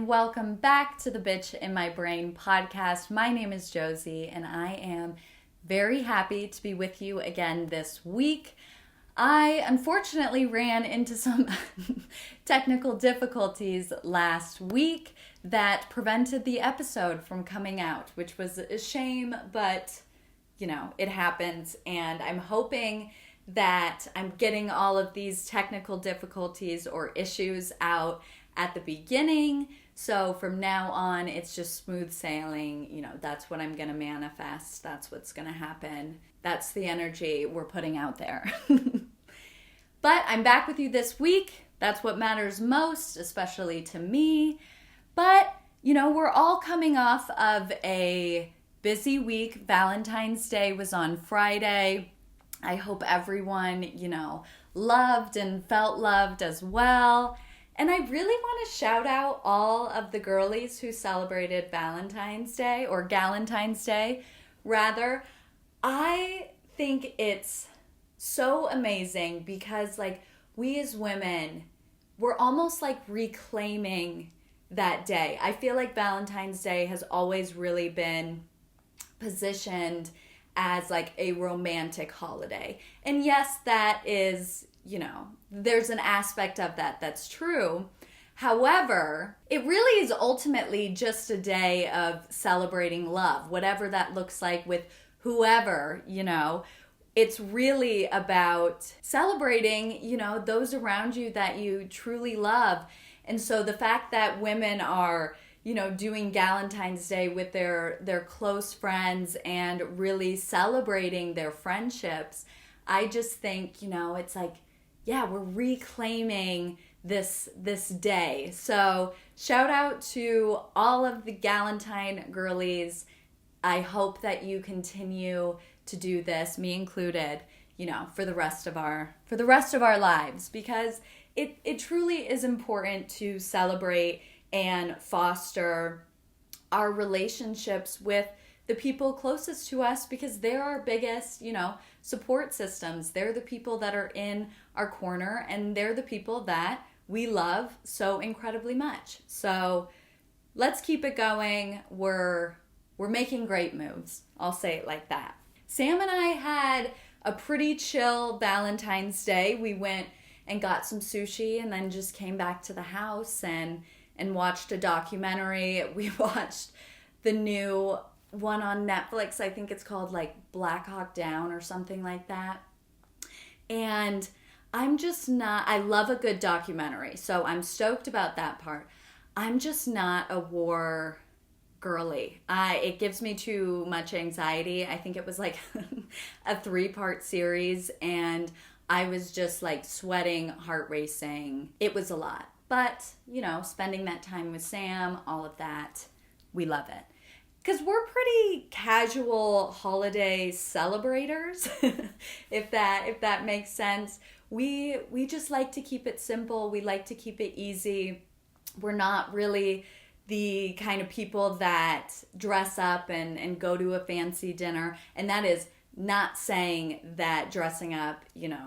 welcome back to the Bitch in My Brain podcast. My name is Josie, and I am very happy to be with you again this week. I unfortunately ran into some technical difficulties last week that prevented the episode from coming out, which was a shame, but it happens, and I'm hoping that I'm getting all of these technical difficulties or issues out at the beginning. So from now on, it's just smooth sailing. That's what I'm going to manifest. That's what's going to happen. That's the energy we're putting out there. But I'm back with you this week. That's what matters most, especially to me. But, we're all coming off of a busy week. Valentine's Day was on Friday. I hope everyone, loved and felt loved as well. And I really want to shout out all of the girlies who celebrated Valentine's Day, or Galentine's Day, rather. I think it's so amazing because, we as women, we're almost reclaiming that day. I feel like Valentine's Day has always really been positioned as a romantic holiday. And yes, that is, there's an aspect of that that's true. However, it really is ultimately just a day of celebrating love, whatever that looks like with whoever, It's really about celebrating, those around you that you truly love. And so the fact that women are doing Galentine's Day with their close friends and really celebrating their friendships, I just think, it's we're reclaiming this day. So shout out to all of the Galentine girlies. I hope that you continue to do this, me included, for the rest of our lives, because it truly is important to celebrate and foster our relationships with the people closest to us, because they're our biggest, support systems. They're the people that are in our corner, and they're the people that we love so incredibly much. So let's keep it going. We're making great moves. I'll say it like that. Sam and I had a pretty chill Valentine's Day. We went and got some sushi and then just came back to the house and watched a documentary. We watched the new one on Netflix. I think it's called Black Hawk Down or something like that. And I love a good documentary, so I'm stoked about that part. I'm just not a war girly. It gives me too much anxiety. I think it was a 3-part series, and I was just sweating, heart racing. It was a lot. But, spending that time with Sam, all of that, we love it. Because we're pretty casual holiday celebrators, if that makes sense. We just like to keep it simple. We like to keep it easy. We're not really the kind of people that dress up and go to a fancy dinner. And that is not saying that dressing up,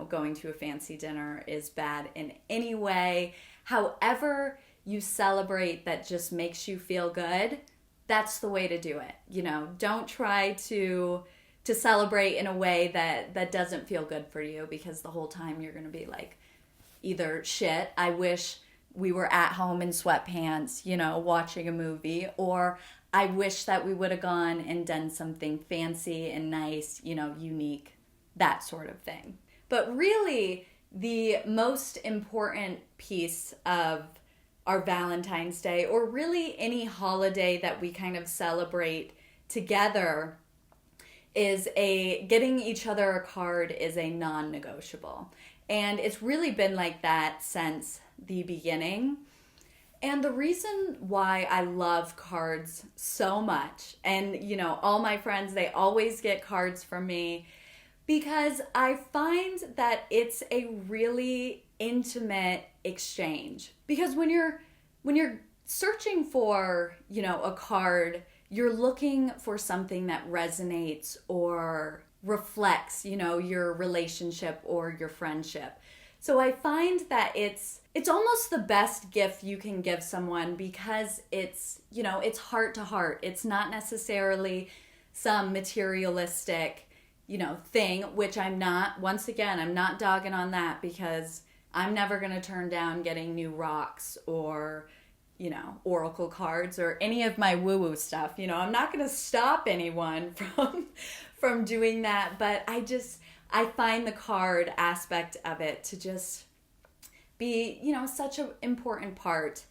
going to a fancy dinner is bad in any way. However you celebrate that just makes you feel good, that's the way to do it. Don't try to celebrate in a way that doesn't feel good for you, because the whole time you're going to be either shit, I wish we were at home in sweatpants, watching a movie, or I wish that we would have gone and done something fancy and nice, unique, that sort of thing. But really, the most important piece of our Valentine's Day, or really any holiday that we kind of celebrate together, is getting each other a card is a non-negotiable. And it's really been like that since the beginning. And the reason why I love cards so much, and all my friends, they always get cards from me, because I find that it's a really intimate exchange. Because when you're searching for, a card, you're looking for something that resonates or reflects, your relationship or your friendship. So I find that it's almost the best gift you can give someone because it's, it's heart to heart. It's not necessarily some materialistic, thing, which I'm not, once again, I'm not dogging on that because I'm never going to turn down getting new rocks or, oracle cards or any of my woo-woo stuff. I'm not going to stop anyone from doing that, but I find the card aspect of it to just be, such an important part.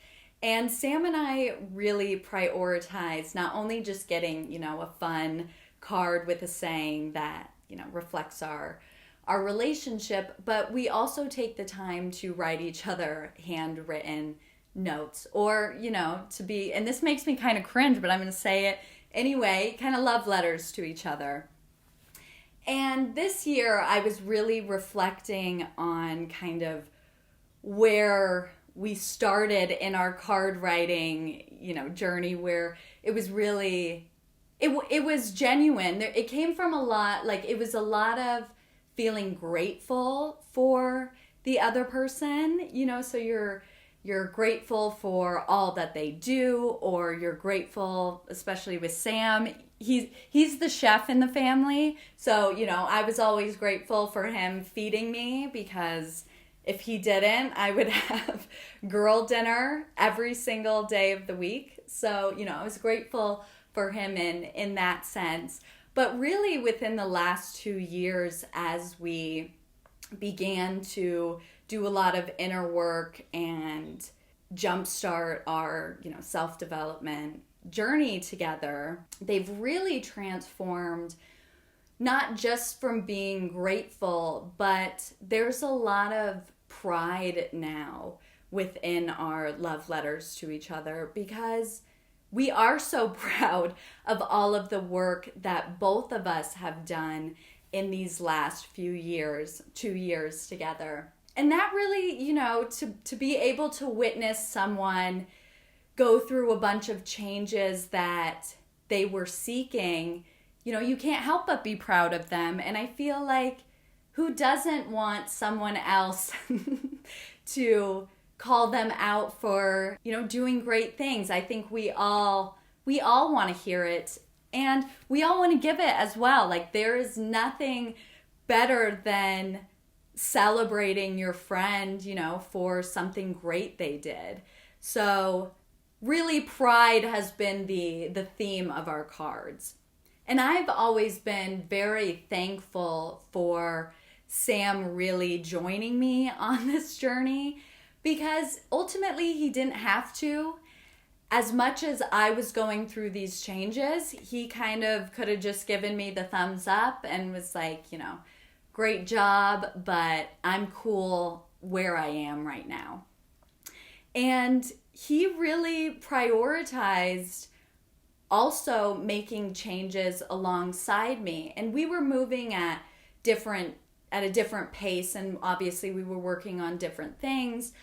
And Sam and I really prioritize not only just getting, a fun card with a saying that, reflects our relationship, but we also take the time to write each other handwritten notes or, to be, and this makes me kind of cringe, but I'm going to say it anyway, kind of love letters to each other. And this year I was really reflecting on kind of where we started in our card writing, journey, where it was really, it was genuine. It came from a lot, it was a lot of feeling grateful for the other person, so you're grateful for all that they do, or you're grateful, especially with Sam, he's the chef in the family. So, I was always grateful for him feeding me because if he didn't, I would have girl dinner every single day of the week. So, I was grateful for him in that sense. But really within the last 2 years, as we began to do a lot of inner work and jumpstart our, self-development journey together, they've really transformed, not just from being grateful, but there's a lot of pride now within our love letters to each other because we are so proud of all of the work that both of us have done in these last few years, 2 years together. And that really, to be able to witness someone go through a bunch of changes that they were seeking, you can't help but be proud of them. And I feel like who doesn't want someone else to call them out for, doing great things? I think we all want to hear it, and we all want to give it as well. There is nothing better than celebrating your friend, for something great they did. So really pride has been the theme of our cards. And I've always been very thankful for Sam really joining me on this journey because ultimately he didn't have to. As much as I was going through these changes, he kind of could have just given me the thumbs up and was like, great job, but I'm cool where I am right now. And he really prioritized also making changes alongside me. And we were moving at a different pace, and obviously we were working on different things,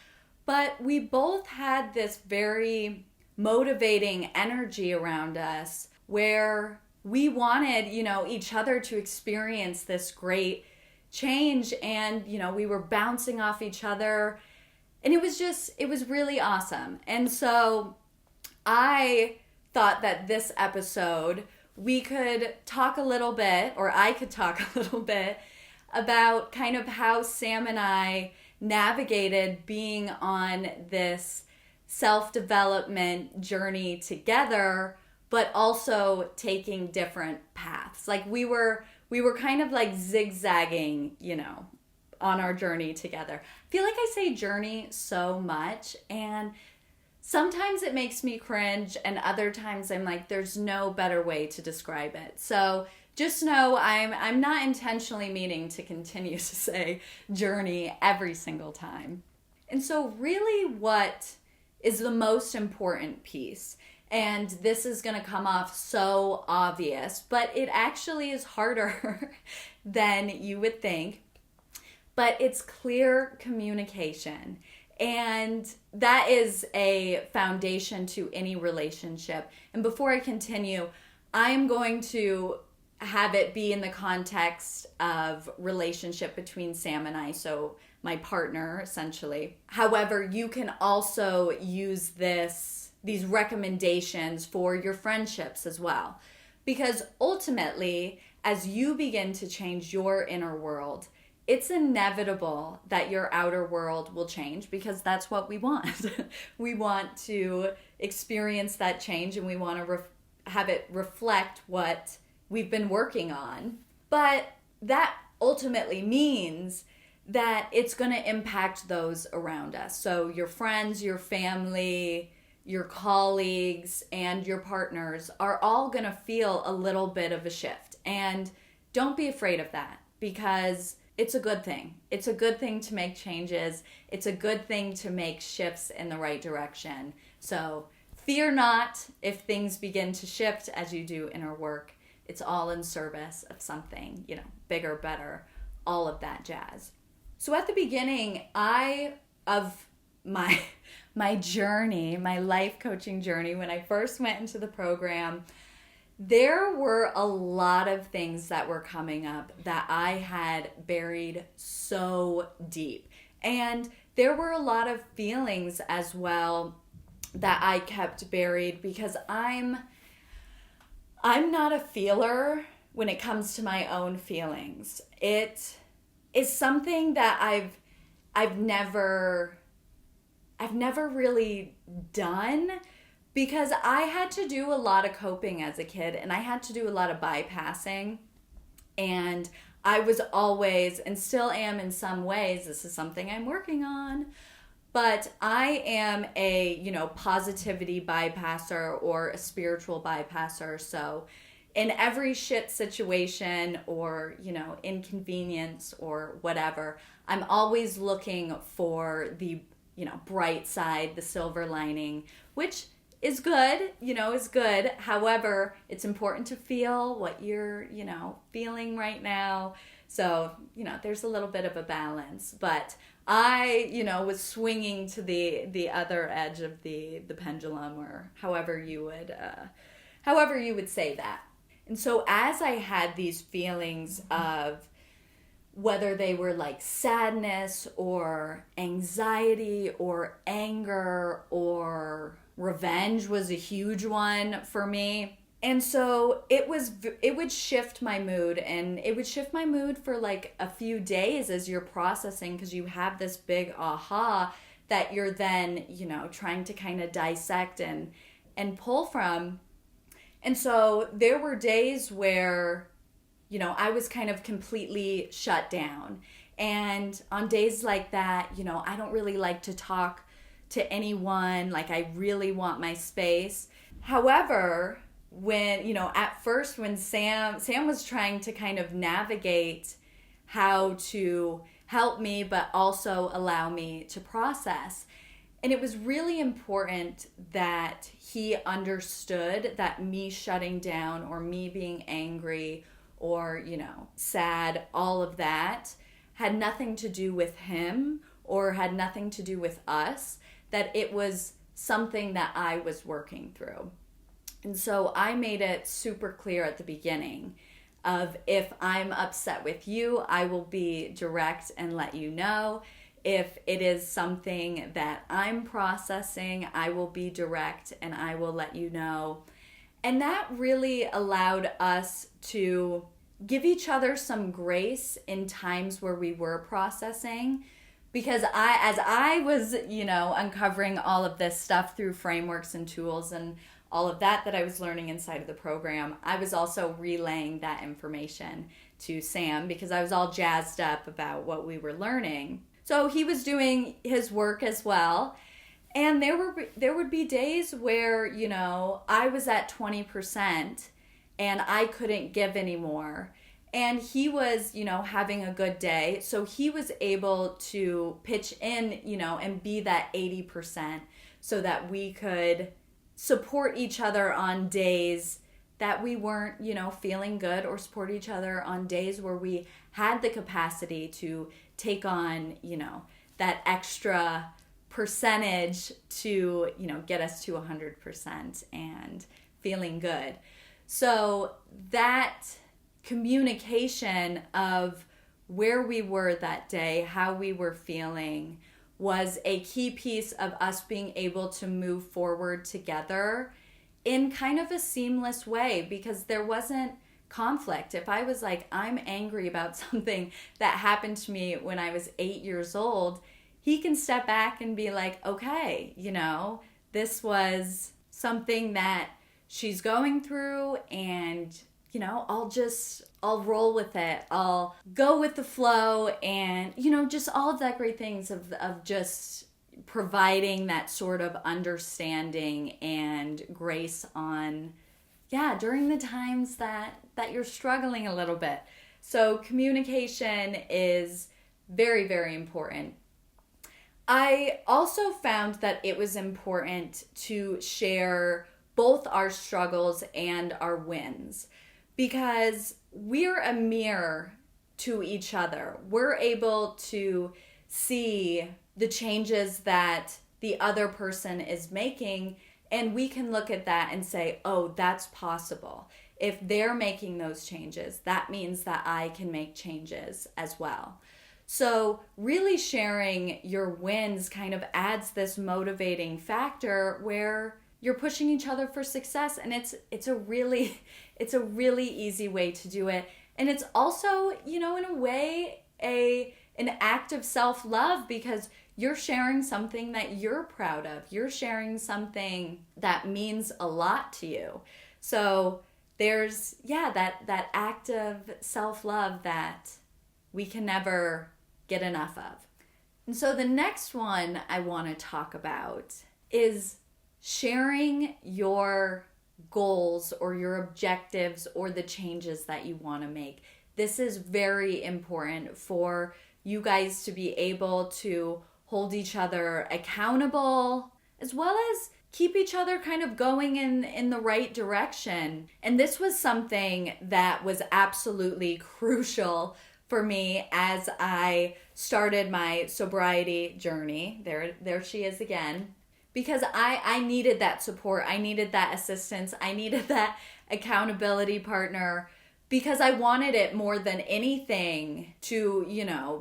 but we both had this very motivating energy around us where we wanted, each other to experience this great change, and, we were bouncing off each other, and it was really awesome. And so I thought that this episode we could talk a little bit, or I could talk a little bit about kind of how Sam and I navigated being on this self-development journey together, but also taking different paths. We were kind of zigzagging, on our journey together. I feel like I say journey so much, and sometimes it makes me cringe, and other times I'm like, there's no better way to describe it. So just know I'm not intentionally meaning to continue to say journey every single time. And so really what is the most important piece, and this is going to come off so obvious, but it actually is harder than you would think, but it's clear communication. And that is a foundation to any relationship. And before I continue, I am going to have it be in the context of relationship between Sam and I. So my partner, essentially. However, you can also use these recommendations for your friendships as well. Because ultimately, as you begin to change your inner world, it's inevitable that your outer world will change, because that's what we want. We want to experience that change, and we want to have it reflect what we've been working on. But that ultimately means that it's going to impact those around us. So your friends, your family, your colleagues, and your partners are all going to feel a little bit of a shift. And don't be afraid of that, because it's a good thing. It's a good thing to make changes. It's a good thing to make shifts in the right direction. So fear not if things begin to shift as you do inner work. It's all in service of something, bigger, better, all of that jazz. So at the beginning, of my journey, my life coaching journey, when I first went into the program, there were a lot of things that were coming up that I had buried so deep. And there were a lot of feelings as well that I kept buried, because I'm not a feeler when it comes to my own feelings. It is something that I've never really done, because I had to do a lot of coping as a kid, and I had to do a lot of bypassing. And I was always, and still am in some ways, this is something I'm working on, but I am a, positivity bypasser or a spiritual bypasser. So in every shit situation or, inconvenience or whatever, I'm always looking for the, bright side, the silver lining, which is good, is good. However, it's important to feel what you're, feeling right now. So, there's a little bit of a balance. But I, was swinging to the other edge of the pendulum, or however you would say that. And so as I had these feelings of whether they were like sadness or anxiety or anger or revenge was a huge one for me. And so it would shift my mood, and it would shift my mood for like a few days as you're processing, because you have this big aha that you're then, trying to kind of dissect and pull from. And so there were days where, I was kind of completely shut down. And on days like that, I don't really like to talk to anyone. Like, I really want my space. However, when, at first when Sam was trying to kind of navigate how to help me, but also allow me to process. And it was really important that he understood that me shutting down or me being angry or, sad, all of that had nothing to do with him or had nothing to do with us, that it was something that I was working through. And so I made it super clear at the beginning of, if I'm upset with you, I will be direct and let you know. If it is something that I'm processing, I will be direct and I will let you know. And that really allowed us to give each other some grace in times where we were processing. Because as I was, uncovering all of this stuff through frameworks and tools and all of that I was learning inside of the program, I was also relaying that information to Sam, because I was all jazzed up about what we were learning. So he was doing his work as well. And there would be days where, I was at 20% and I couldn't give anymore. And he was, having a good day. So he was able to pitch in, and be that 80% so that we could support each other on days that we weren't, feeling good, or support each other on days where we had the capacity to take on, that extra percentage to, get us to 100% and feeling good. So that communication of where we were that day, how we were feeling, was a key piece of us being able to move forward together in kind of a seamless way, because there wasn't conflict. If I was like, I'm angry about something that happened to me when I was 8 years old, he can step back and be like, okay, this was something that she's going through, and I'll roll with it. I'll go with the flow, and just all of that great things of just providing that sort of understanding and grace on during the times that you're struggling a little bit. So communication is very, very important. I also found that it was important to share both our struggles and our wins, because we're a mirror to each other. We're able to see the changes that the other person is making, and we can look at that and say, oh, that's possible. If they're making those changes, that means that I can make changes as well. So really sharing your wins kind of adds this motivating factor where you're pushing each other for success, and it's a really easy way to do it. And it's also, in a way, an act of self-love, because you're sharing something that you're proud of. You're sharing something that means a lot to you. So there's that act of self-love that we can never get enough of. And so the next one I want to talk about is sharing your goals or your objectives or the changes that you want to make. This is very important for you guys to be able to hold each other accountable, as well as keep each other kind of going in the right direction. And this was something that was absolutely crucial for me as I started my sobriety journey. There she is again. Because I needed that support. I needed that assistance. I needed that accountability partner, because I wanted it more than anything to,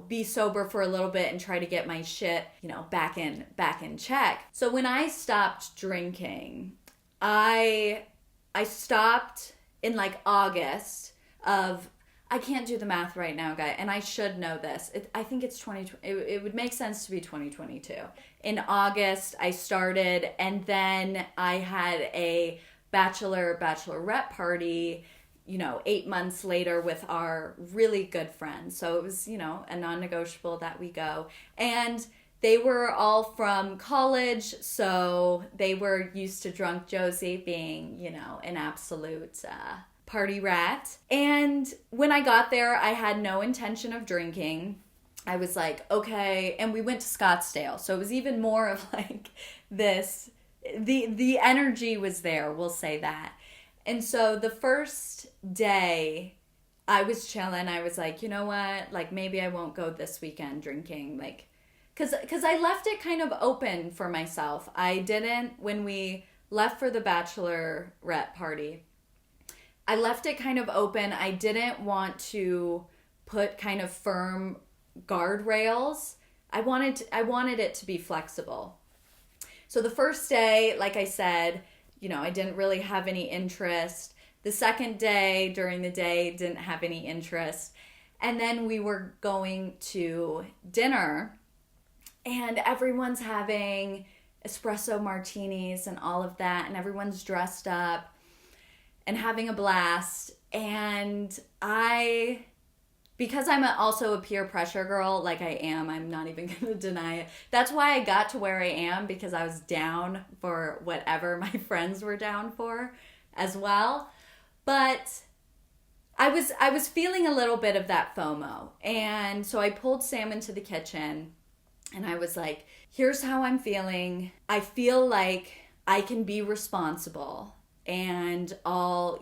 be sober for a little bit and try to get my shit, back in check. So when I stopped drinking, I stopped in like August of, I can't do the math right now, guys, and I should know this. I think it's 2020. It would make sense to be 2022. In August, I started, and then I had a bachelorette party, 8 months later with our really good friends. So it was, a non-negotiable that we go. And they were all from college, so they were used to drunk Josie being, an absolute party rat. And when I got there, I had no intention of drinking. I was like, okay, and we went to Scottsdale, so it was even more of like this, the energy was there, we'll say that. And so the first day I was chilling, I was like, you know what, like maybe I won't go this weekend drinking, like, cause I left it kind of open for myself. I didn't, when we left for the bachelorette party, I left it kind of open. I didn't want to put kind of firm guardrails. I wanted it to be flexible. So the first day, like I said, I didn't really have any interest. The second day, during the day, didn't have any interest. And then we were going to dinner, and everyone's having espresso martinis and all of that, and everyone's dressed up and having a blast. And because I'm also a peer pressure girl, like I am, I'm not even going to deny it. That's why I got to where I am, because I was down for whatever my friends were down for as well. But I was feeling a little bit of that FOMO. And so I pulled Sam into the kitchen, and I was like, here's how I'm feeling. I feel like I can be responsible, and I'll,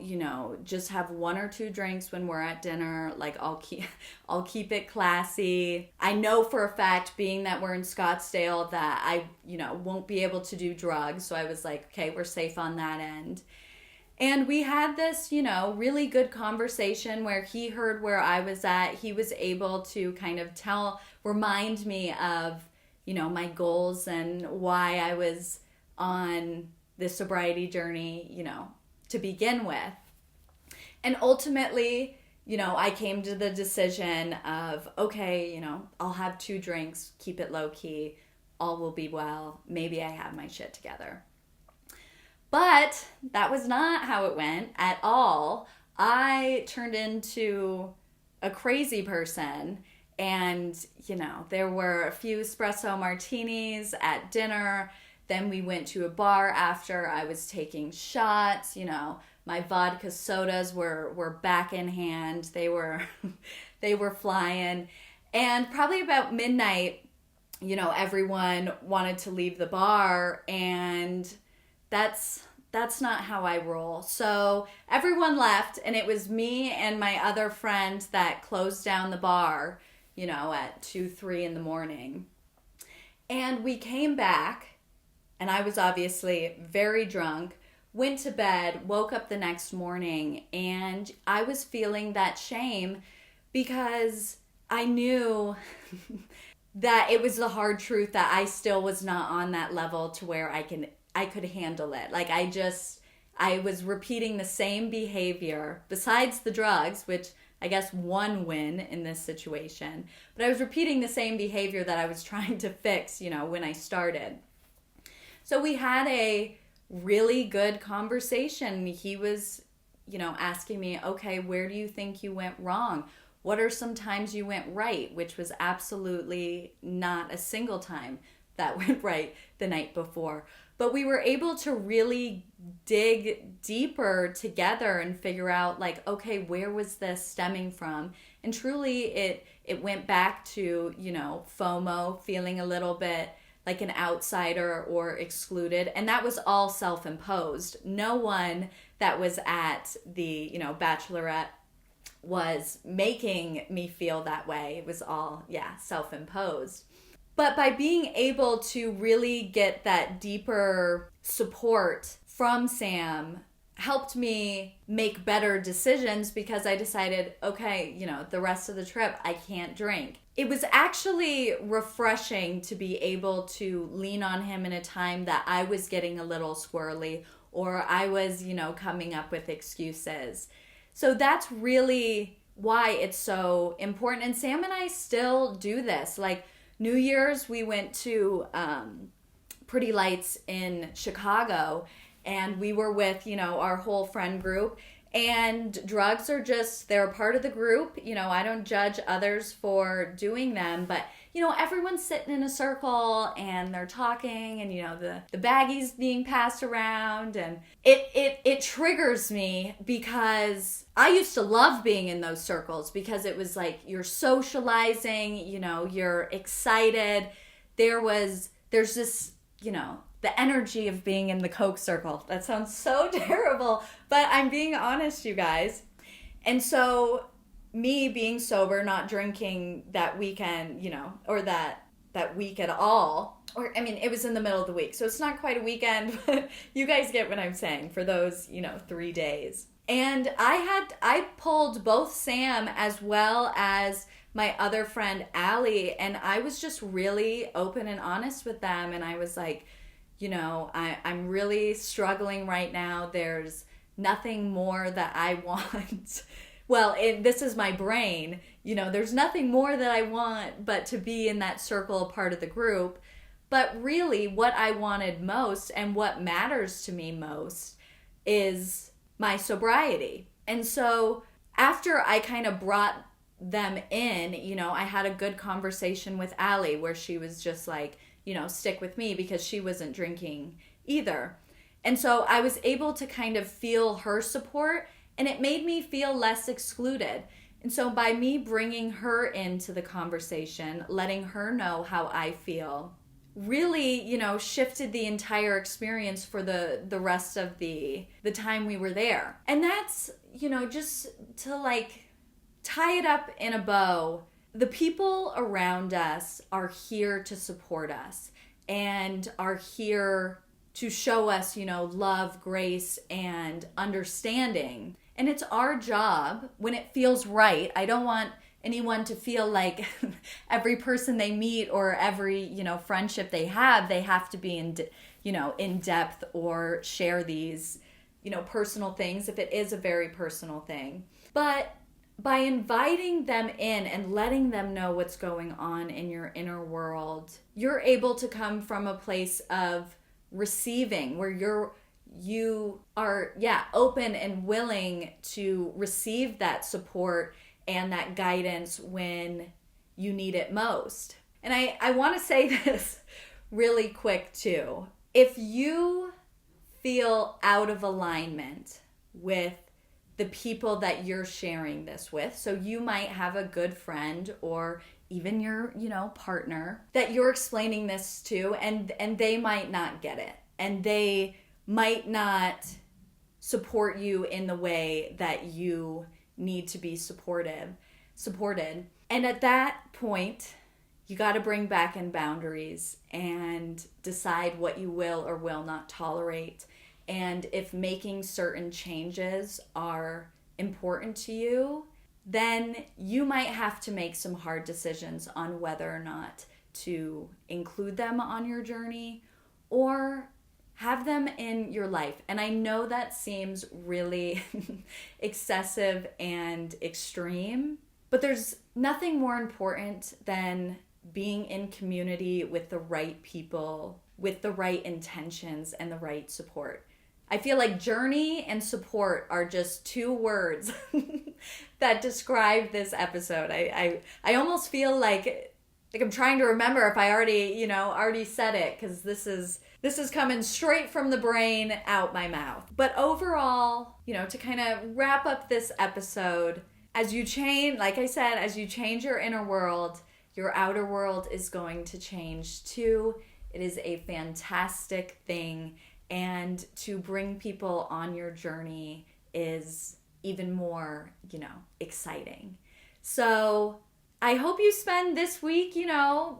just have 1 or 2 drinks when we're at dinner. Like I'll keep it classy. I know for a fact, being that we're in Scottsdale, that I, won't be able to do drugs. So I was like, okay, we're safe on that end. And we had this, really good conversation where he heard where I was at. He was able to kind of remind me of, my goals and why I was on this sobriety journey, to begin with. And ultimately, I came to the decision of, okay, I'll have 2 drinks, keep it low key, all will be well. Maybe I have my shit together. But that was not how it went at all. I turned into a crazy person. And, there were a few espresso martinis at dinner. Then we went to a bar after. I was taking shots. My vodka sodas were back in hand. They were they were flying. And probably about midnight, everyone wanted to leave the bar, and that's not how I roll. So everyone left, and it was me and my other friend that closed down the bar, at 2, 3 in the morning. And we came back, and I was obviously very drunk, went to bed, woke up the next morning, and I was feeling that shame because I knew that it was the hard truth that I still was not on that level to where I could handle it. Like I was repeating the same behavior besides the drugs, which I guess one win in this situation, but I was repeating the same behavior that I was trying to fix, when I started. So we had a really good conversation. He was, asking me, okay, where do you think you went wrong? What are some times you went right? Which was absolutely not a single time that went right the night before. But we were able to really dig deeper together and figure out, like, okay, where was this stemming from? And truly it went back to, FOMO, feeling a little bit like an outsider or excluded. And that was all self-imposed. No one that was at the, bachelorette was making me feel that way. It was all, self-imposed. But by being able to really get that deeper support from Sam helped me make better decisions because I decided, okay, the rest of the trip, I can't drink. It was actually refreshing to be able to lean on him in a time that I was getting a little squirrely or I was, coming up with excuses. So that's really why it's so important. And Sam and I still do this. Like New Year's, we went to Pretty Lights in Chicago, and we were with, our whole friend group. And drugs are they're a part of the group. I don't judge others for doing them, but, everyone's sitting in a circle and they're talking and, the baggies being passed around. And it triggers me because I used to love being in those circles because it was like you're socializing, you're excited. There's this, the energy of being in the Coke circle. That sounds so terrible, but I'm being honest, you guys. And so me being sober, not drinking that weekend, or that week at all, it was in the middle of the week, so it's not quite a weekend, but you guys get what I'm saying for those, 3 days. And I pulled both Sam as well as my other friend, Allie, and I was just really open and honest with them, and I was like, I'm really struggling right now. There's nothing more that I want. Well, this is my brain. There's nothing more that I want but to be in that circle, part of the group. But really, what I wanted most and what matters to me most is my sobriety. And so after I kind of brought them in, I had a good conversation with Allie where she was just like, stick with me because she wasn't drinking either. And so I was able to kind of feel her support, and it made me feel less excluded. And so by me bringing her into the conversation, letting her know how I feel, really, shifted the entire experience for the rest of the time we were there. And that's, just to like tie it up in a bow, the people around us are here to support us and are here to show us, love, grace, and understanding. And it's our job when it feels right. I don't want anyone to feel like every person they meet or every, friendship they have to be in depth or share these, personal things if it is a very personal thing. But by inviting them in and letting them know what's going on in your inner world, you're able to come from a place of receiving, where you are open and willing to receive that support and that guidance when you need it most. And I want to say this really quick too. If you feel out of alignment with the people that you're sharing this with, so you might have a good friend or even your, partner that you're explaining this to, and they might not get it, and they might not support you in the way that you need to be supported. And at that point, you got to bring back in boundaries and decide what you will or will not tolerate. And if making certain changes are important to you, then you might have to make some hard decisions on whether or not to include them on your journey or have them in your life. And I know that seems really excessive and extreme, but there's nothing more important than being in community with the right people, with the right intentions and the right support. I feel like journey and support are just two words that describe this episode. I almost feel like I'm trying to remember if I already said it, because this is coming straight from the brain out my mouth. But overall, to kind of wrap up this episode, as you change your inner world, your outer world is going to change too. It is a fantastic thing. And to bring people on your journey is even more, exciting. So I hope you spend this week,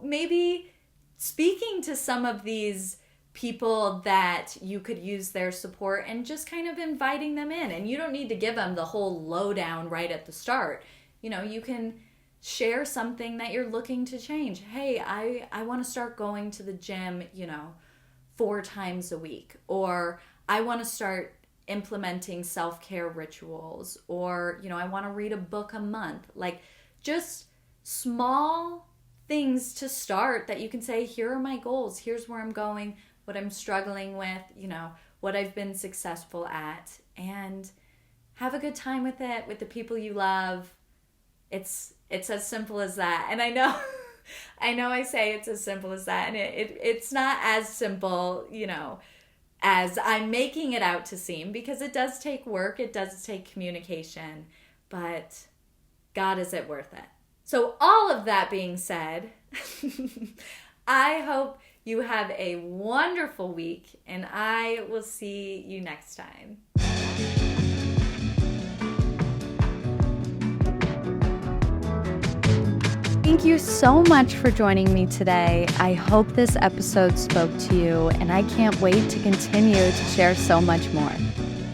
maybe speaking to some of these people that you could use their support and just kind of inviting them in. And you don't need to give them the whole lowdown right at the start. You can share something that you're looking to change. Hey, I want to start going to the gym, 4 times a week, or I want to start implementing self-care rituals, or, I want to read a book a month. Like, just small things to start that you can say, here are my goals, here's where I'm going, what I'm struggling with, what I've been successful at, and have a good time with it, with the people you love. It's as simple as that. And I know I say it's as simple as that, and it's not as simple, as I'm making it out to seem, because it does take work, it does take communication, but God, is it worth it? So all of that being said, I hope you have a wonderful week, and I will see you next time. Thank you so much for joining me today. I hope this episode spoke to you, and I can't wait to continue to share so much more.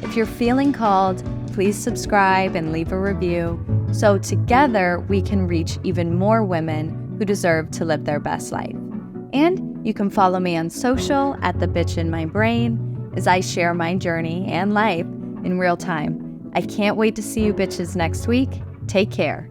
If you're feeling called, please subscribe and leave a review so together we can reach even more women who deserve to live their best life. And you can follow me on social at The Bitch in My Brain as I share my journey and life in real time. I can't wait to see you bitches next week. Take care.